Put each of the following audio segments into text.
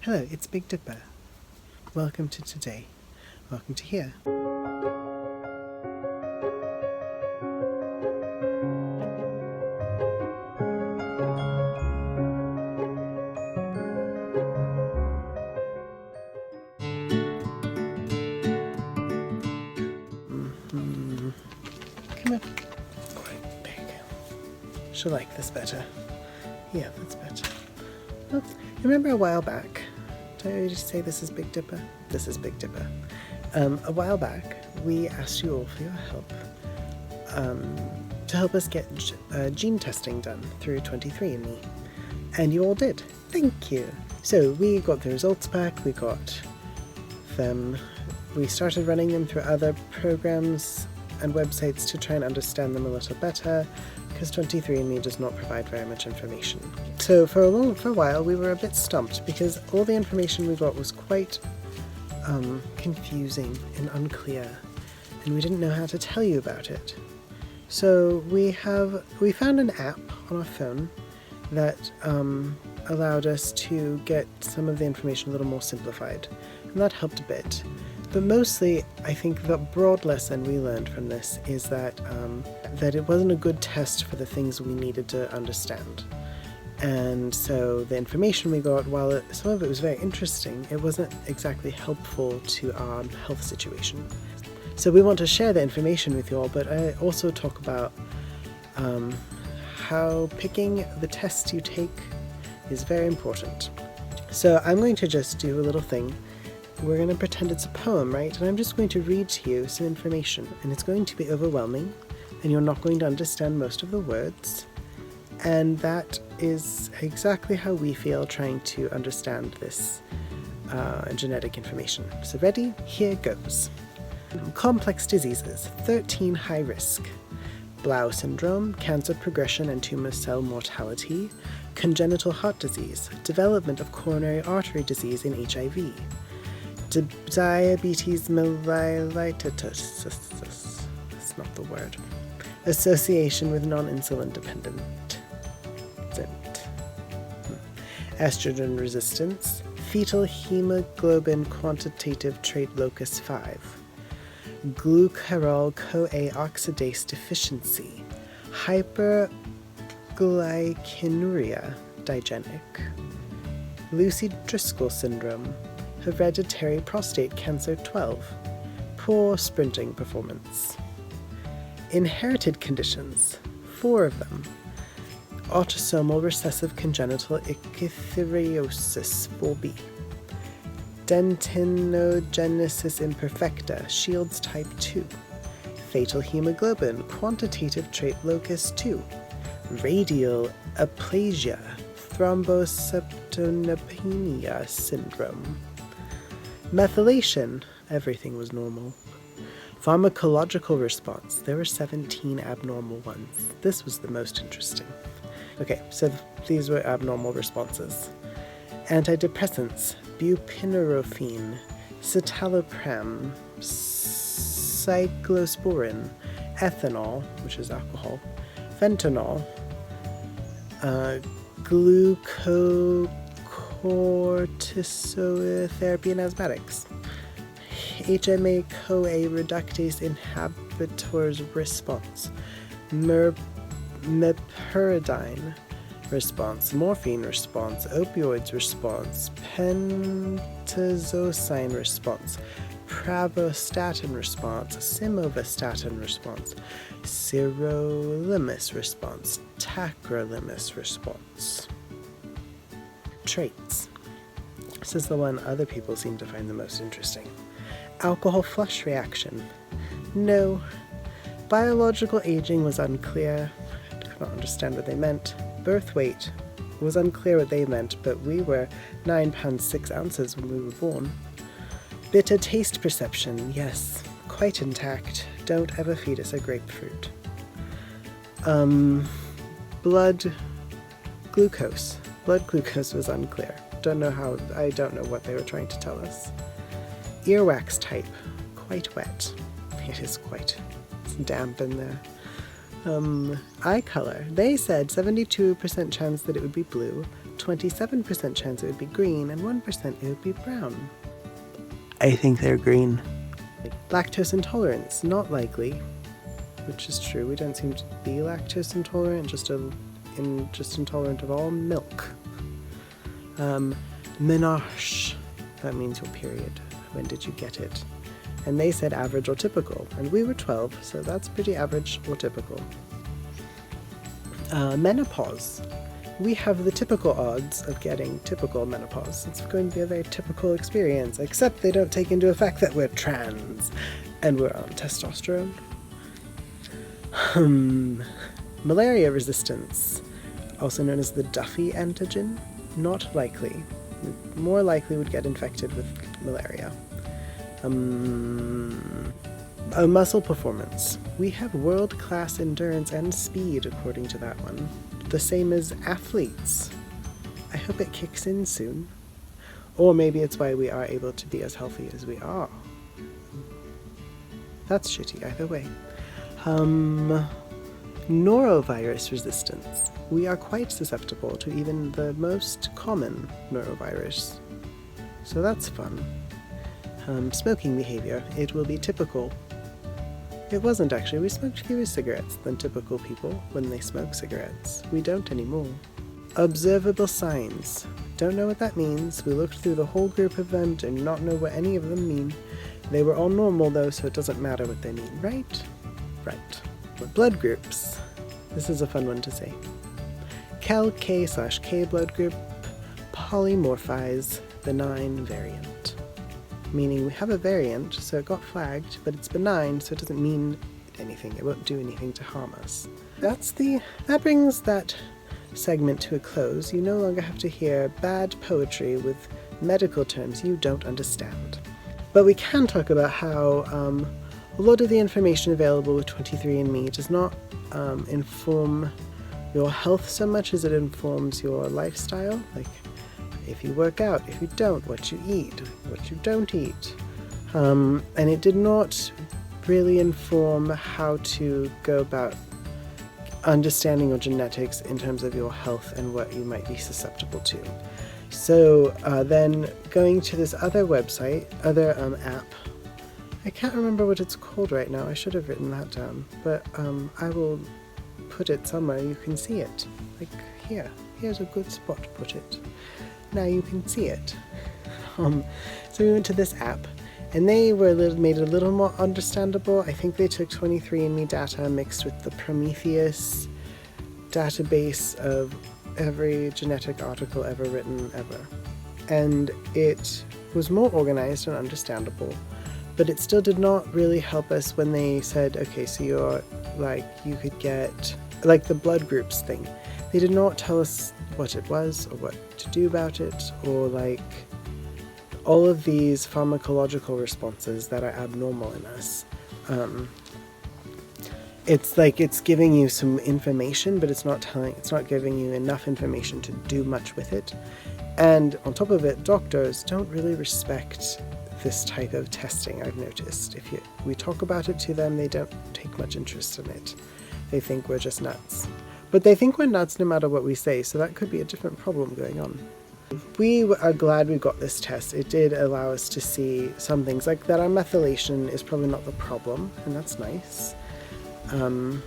Hello, it's Big Dipper. Welcome to today. Welcome to here. Come on. Alright, there you go. She'll like this better. Yeah, that's better. Well, remember a while back, did I just say this is Big Dipper? This is Big Dipper. A while back, we asked you all for your help to help us get gene testing done through 23andMe. And you all did. Thank you. So we got the results back, we got them, we started running them through other programs and websites to try and understand them a little better, because 23andMe does not provide very much information. So for a while we were a bit stumped because all the information we got was quite confusing and unclear, and we didn't know how to tell you about it. So we found an app on our phone that allowed us to get some of the information a little more simplified, and that helped a bit. But mostly, I think the broad lesson we learned from this is that it wasn't a good test for the things we needed to understand. And so the information we got, while some of it was very interesting, it wasn't exactly helpful to our health situation. So we want to share the information with you all, but I also talk about how picking the tests you take is very important. So I'm going to just do a little thing. We're going to pretend it's a poem, right? And I'm just going to read to you some information, and it's going to be overwhelming, and you're not going to understand most of the words. And that is exactly how we feel trying to understand this genetic information. So ready? Here goes. Complex diseases, 13 high risk. Blau syndrome, cancer progression and tumor cell mortality, congenital heart disease, development of coronary artery disease in HIV, diabetes mellitus, that's not the word, association with non-insulin dependent, estrogen resistance, fetal hemoglobin quantitative trait locus 5, glucarol-CoA oxidase deficiency, hyperglycinuria digenic, Lucy-Driscoll syndrome, hereditary prostate cancer 12, poor sprinting performance. Inherited conditions, 4 of them. Autosomal recessive congenital ichthyreosis 4B. Dentinogenesis imperfecta, Shields type 2. Fatal hemoglobin, quantitative trait locus 2. Radial aplasia, thrombocytopenia syndrome. Methylation, everything was normal. Pharmacological response, there were 17 abnormal ones. This was the most interesting. Okay, so these were abnormal responses. Antidepressants, buprenorphine, citalopram, cyclosporin, ethanol, which is alcohol, fentanyl, glucocorticoid and asthmatics, HMA-CoA reductase inhibitors response, meperidine response, morphine response, opioids response, pentazocine response, pravastatin response, simvastatin response, sirolimus response, tacrolimus response. Traits. This is the one other people seem to find the most interesting. Alcohol flush reaction. No. Biological aging was unclear. I could not understand what they meant. Birth weight was unclear what they meant, but we were 9 pounds 6 ounces when we were born. Bitter taste perception, yes, quite intact. Don't ever feed us a grapefruit. Blood glucose. Blood glucose was unclear. I don't know what they were trying to tell us. Earwax type, quite wet. It is quite damp in there. Eye color. They said 72% chance that it would be blue, 27% chance it would be green, and 1% it would be brown. I think they're green. Lactose intolerance, not likely, which is true. We don't seem to be lactose intolerant, just intolerant of all milk. Menarche, that means your period. When did you get it? And they said average or typical, and we were 12, so that's pretty average or typical. Menopause. We have the typical odds of getting typical menopause. It's going to be a very typical experience, except they don't take into effect that we're trans and we're on testosterone. Malaria resistance, also known as the Duffy antigen, not likely. More likely would get infected with malaria. Muscle performance. We have world-class endurance and speed, according to that one. The same as athletes. I hope it kicks in soon. Or maybe it's why we are able to be as healthy as we are. That's shitty either way. Norovirus resistance. We are quite susceptible to even the most common norovirus. So that's fun. Smoking behavior. It will be typical. It wasn't actually. We smoked fewer cigarettes than typical people when they smoke cigarettes. We don't anymore. Observable signs. Don't know what that means. We looked through the whole group of them, do not know what any of them mean. They were all normal though, so it doesn't matter what they mean, right? Right. Blood groups. This is a fun one to say. Kel-K/K blood group, polymorphize, benign variant. Meaning we have a variant, so it got flagged, but it's benign, so it doesn't mean anything. It won't do anything to harm us. That brings that segment to a close. You no longer have to hear bad poetry with medical terms you don't understand. But we can talk about how a lot of the information available with 23andMe does not inform your health so much as it informs your lifestyle. Like, if you work out, if you don't, what you eat, what you don't eat. And it did not really inform how to go about understanding your genetics in terms of your health and what you might be susceptible to. So then going to this other website, app, I can't remember what it's called right now. I should have written that down, but I will put it somewhere you can see it. Like here. Here's a good spot to put it. Now you can see it. So we went to this app, and they were made it a little more understandable. I think they took 23andMe data mixed with the Prometheus database of every genetic article ever written ever. And it was more organized and understandable, but it still did not really help us when they said, okay, so you could get, like the blood groups thing. They did not tell us what it was or what to do about it, or like all of these pharmacological responses that are abnormal in us. It's like it's giving you some information, but it's not giving you enough information to do much with it. And on top of it, doctors don't really respect this type of testing, I've noticed. If we talk about it to them, they don't take much interest in it. They think we're just nuts. But they think we're nuts no matter what we say, so that could be a different problem going on. We are glad we got this test. It did allow us to see some things, like that our methylation is probably not the problem, and that's nice. And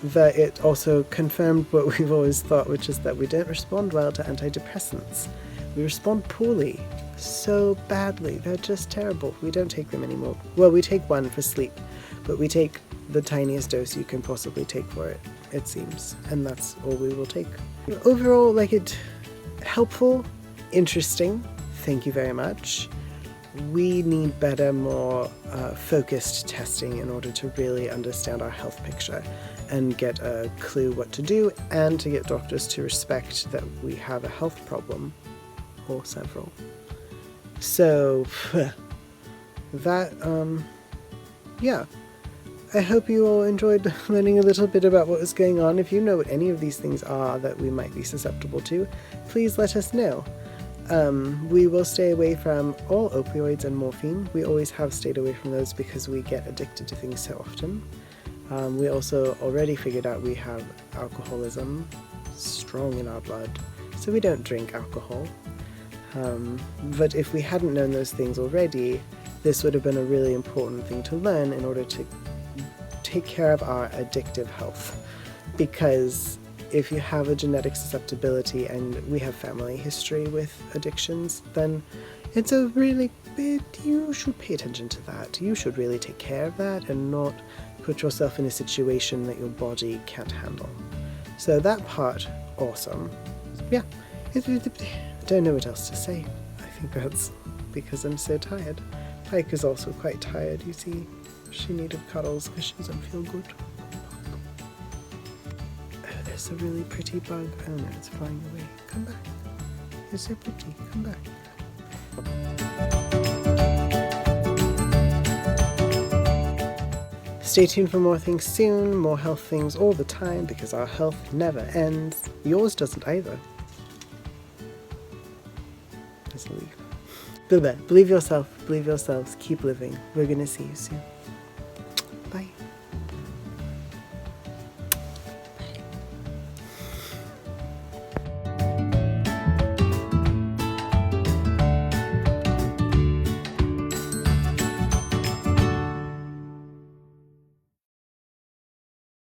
that it also confirmed what we've always thought, which is that we don't respond well to antidepressants. We respond poorly, so badly. They're just terrible. We don't take them anymore. Well, we take one for sleep, but we take the tiniest dose you can possibly take for it, it seems, and that's all we will take. Overall, helpful, interesting, thank you very much. We need better, more focused testing in order to really understand our health picture and get a clue what to do, and to get doctors to respect that we have a health problem, or several. So, that, yeah. I hope you all enjoyed learning a little bit about what was going on. If you know what any of these things are that we might be susceptible to, please let us know. We will stay away from all opioids and morphine. We always have stayed away from those because we get addicted to things so often. We also already figured out we have alcoholism, strong in our blood, so we don't drink alcohol. But if we hadn't known those things already, this would have been a really important thing to learn in order to take care of our addictive health. Because if you have a genetic susceptibility and we have family history with addictions, then it's a really big, you should pay attention to that. You should really take care of that and not put yourself in a situation that your body can't handle. So that part, awesome. Yeah, I don't know what else to say. I think that's because I'm so tired. Pike is also quite tired, you see. She needed cuddles because she doesn't feel good. Oh, there's a really pretty bug. Oh no, it's flying away. Come back. You're so pretty. Come back. Stay tuned for more things soon, more health things all the time, because our health never ends. Yours doesn't either. There's a leaf. Believe yourself, believe yourselves, keep living. We're gonna see you soon.